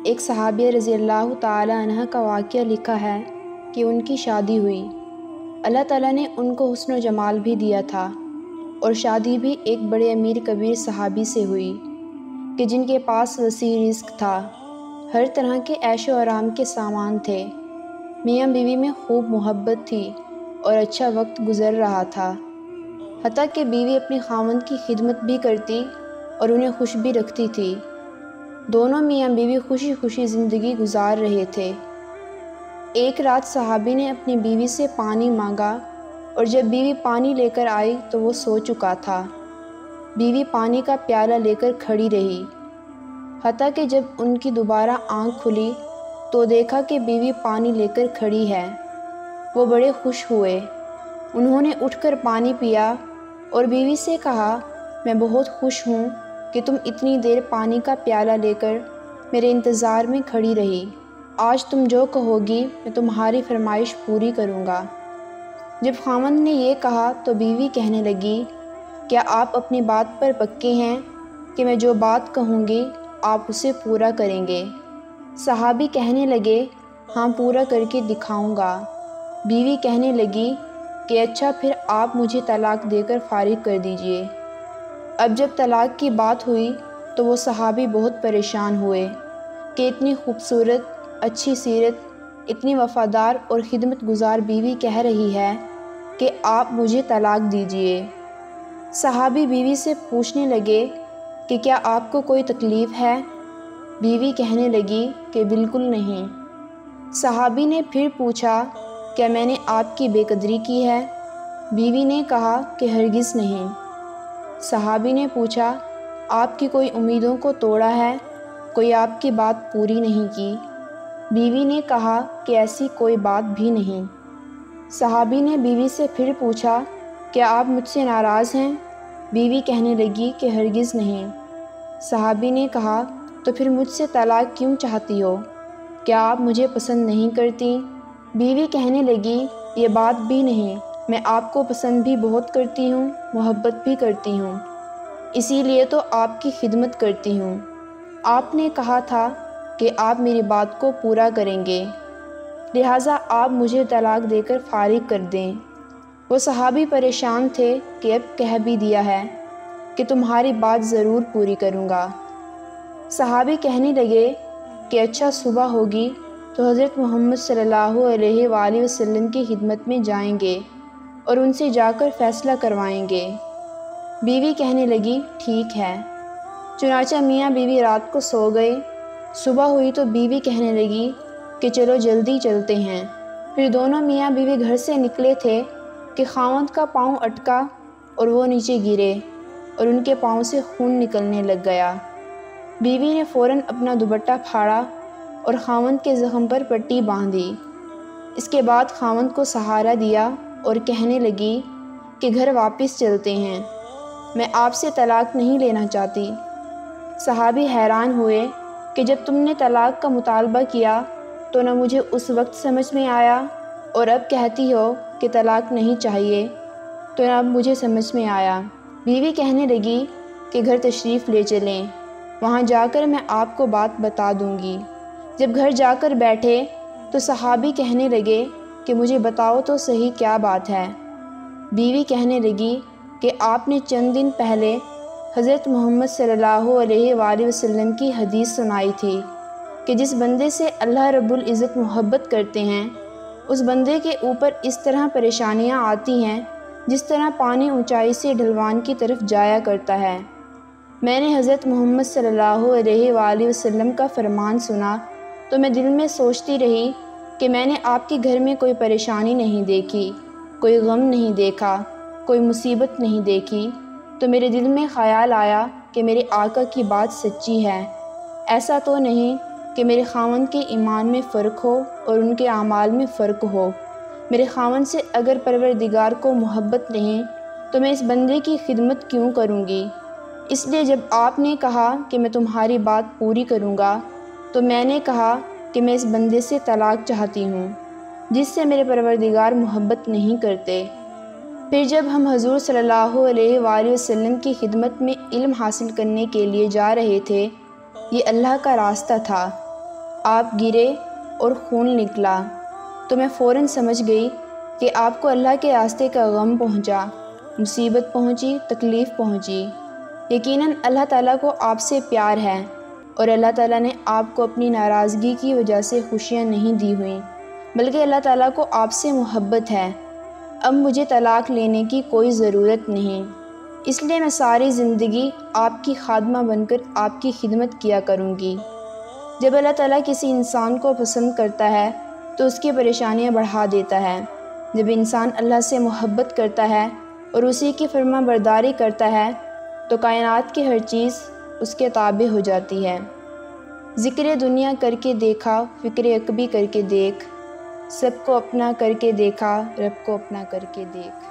ایک صحابیہ رضی اللہ تعالی عنہ کا واقعہ لکھا ہے کہ ان کی شادی ہوئی۔ اللہ تعالیٰ نے ان کو حسن و جمال بھی دیا تھا اور شادی بھی ایک بڑے امیر کبیر صحابی سے ہوئی کہ جن کے پاس وسیع رزق تھا، ہر طرح کے عیش و آرام کے سامان تھے، میاں بیوی میں خوب محبت تھی اور اچھا وقت گزر رہا تھا، حتیٰ کہ بیوی اپنے خاوند کی خدمت بھی کرتی اور انہیں خوش بھی رکھتی تھی۔ دونوں میاں بیوی خوشی خوشی زندگی گزار رہے تھے۔ ایک رات صحابی نے اپنی بیوی سے پانی مانگا اور جب بیوی پانی لے کر آئی تو وہ سو چکا تھا۔ بیوی پانی کا پیالہ لے کر کھڑی رہی، حتیٰ کہ جب ان کی دوبارہ آنکھ کھلی تو دیکھا کہ بیوی پانی لے کر کھڑی ہے۔ وہ بڑے خوش ہوئے، انہوں نے اٹھ کر پانی پیا اور بیوی سے کہا، میں بہت خوش ہوں کہ تم اتنی دیر پانی کا پیالہ لے کر میرے انتظار میں کھڑی رہی۔ آج تم جو کہو گی میں تمہاری فرمائش پوری کروں گا۔ جب خاوند نے یہ کہا تو بیوی کہنے لگی، کیا آپ اپنی بات پر پکے ہیں کہ میں جو بات کہوں گی آپ اسے پورا کریں گے؟ صحابی کہنے لگے، ہاں پورا کر کے دکھاؤں گا۔ بیوی کہنے لگی کہ اچھا پھر آپ مجھے طلاق دے کر فارغ کر دیجئے۔ اب جب طلاق کی بات ہوئی تو وہ صحابی بہت پریشان ہوئے کہ اتنی خوبصورت، اچھی سیرت، اتنی وفادار اور خدمت گزار بیوی کہہ رہی ہے کہ آپ مجھے طلاق دیجئے۔ صحابی بیوی سے پوچھنے لگے کہ کیا آپ کو کوئی تکلیف ہے؟ بیوی کہنے لگی کہ بالکل نہیں۔ صحابی نے پھر پوچھا، کیا میں نے آپ کی بے قدری کی ہے؟ بیوی نے کہا کہ ہرگز نہیں۔ صحابی نے پوچھا، آپ کی کوئی امیدوں کو توڑا ہے؟ کوئی آپ کی بات پوری نہیں کی؟ بیوی نے کہا کہ ایسی کوئی بات بھی نہیں۔ صحابی نے بیوی سے پھر پوچھا، کیا آپ مجھ سے ناراض ہیں؟ بیوی کہنے لگی کہ ہرگز نہیں۔ صحابی نے کہا، تو پھر مجھ سے طلاق کیوں چاہتی ہو؟ کیا آپ مجھے پسند نہیں کرتی؟ بیوی کہنے لگی، یہ بات بھی نہیں، میں آپ کو پسند بھی بہت کرتی ہوں، محبت بھی کرتی ہوں، اسی لیے تو آپ کی خدمت کرتی ہوں۔ آپ نے کہا تھا کہ آپ میری بات کو پورا کریں گے، لہٰذا آپ مجھے طلاق دے کر فارغ کر دیں۔ وہ صحابی پریشان تھے کہ اب کہہ بھی دیا ہے کہ تمہاری بات ضرور پوری کروں گا۔ صحابی کہنے لگے کہ اچھا صبح ہوگی تو حضرت محمد صلی اللہ علیہ وآلہ وسلم کی خدمت میں جائیں گے اور ان سے جا کر فیصلہ کروائیں گے۔ بیوی کہنے لگی، ٹھیک ہے۔ چنانچہ میاں بیوی رات کو سو گئے۔ صبح ہوئی تو بیوی کہنے لگی کہ چلو جلدی چلتے ہیں۔ پھر دونوں میاں بیوی گھر سے نکلے تھے کہ خاوند کا پاؤں اٹکا اور وہ نیچے گرے اور ان کے پاؤں سے خون نکلنے لگ گیا۔ بیوی نے فوراً اپنا دوپٹہ پھاڑا اور خاوند کے زخم پر پٹی باندھی۔ اس کے بعد خاوند کو سہارا دیا اور کہنے لگی کہ گھر واپس چلتے ہیں، میں آپ سے طلاق نہیں لینا چاہتی۔ صحابی حیران ہوئے کہ جب تم نے طلاق کا مطالبہ کیا تو نہ مجھے اس وقت سمجھ میں آیا اور اب کہتی ہو کہ طلاق نہیں چاہیے تو نہ اب مجھے سمجھ میں آیا۔ بیوی کہنے لگی کہ گھر تشریف لے چلیں، وہاں جا کر میں آپ کو بات بتا دوں گی۔ جب گھر جا کر بیٹھے تو صحابی کہنے لگے کہ مجھے بتاؤ تو صحیح کیا بات ہے؟ بیوی کہنے لگی کہ آپ نے چند دن پہلے حضرت محمد صلی اللہ علیہ وآلہ وسلم کی حدیث سنائی تھی کہ جس بندے سے اللہ رب العزت محبت کرتے ہیں اس بندے کے اوپر اس طرح پریشانیاں آتی ہیں جس طرح پانی اونچائی سے ڈھلوان کی طرف جایا کرتا ہے۔ میں نے حضرت محمد صلی اللہ علیہ وآلہ وسلم کا فرمان سنا تو میں دل میں سوچتی رہی کہ میں نے آپ کے گھر میں کوئی پریشانی نہیں دیکھی، کوئی غم نہیں دیکھا، کوئی مصیبت نہیں دیکھی، تو میرے دل میں خیال آیا کہ میرے آقا کی بات سچی ہے۔ ایسا تو نہیں کہ میرے خاوند کے ایمان میں فرق ہو اور ان کے اعمال میں فرق ہو۔ میرے خاوند سے اگر پروردگار کو محبت نہیں تو میں اس بندے کی خدمت کیوں کروں گی؟ اس لیے جب آپ نے کہا کہ میں تمہاری بات پوری کروں گا تو میں نے کہا کہ میں اس بندے سے طلاق چاہتی ہوں جس سے میرے پروردگار محبت نہیں کرتے۔ پھر جب ہم حضور صلی اللہ علیہ وآلہ وسلم کی خدمت میں علم حاصل کرنے کے لیے جا رہے تھے، یہ اللہ کا راستہ تھا، آپ گرے اور خون نکلا تو میں فوراً سمجھ گئی کہ آپ کو اللہ کے راستے کا غم پہنچا، مصیبت پہنچی، تکلیف پہنچی۔ یقیناً اللہ تعالیٰ کو آپ سے پیار ہے اور اللہ تعالیٰ نے آپ کو اپنی ناراضگی کی وجہ سے خوشیاں نہیں دی ہوئیں، بلکہ اللہ تعالیٰ کو آپ سے محبت ہے۔ اب مجھے طلاق لینے کی کوئی ضرورت نہیں، اس لیے میں ساری زندگی آپ کی خادمہ بن کر آپ کی خدمت کیا کروں گی۔ جب اللہ تعالیٰ کسی انسان کو پسند کرتا ہے تو اس کی پریشانیاں بڑھا دیتا ہے۔ جب انسان اللہ سے محبت کرتا ہے اور اسی کی فرما برداری کرتا ہے تو کائنات کی ہر چیز اس کے تابع ہو جاتی ہے۔ ذکر دنیا کر کے دیکھا، فکر عقبی کر کے دیکھ، سب کو اپنا کر کے دیکھا، رب کو اپنا کر کے دیکھ۔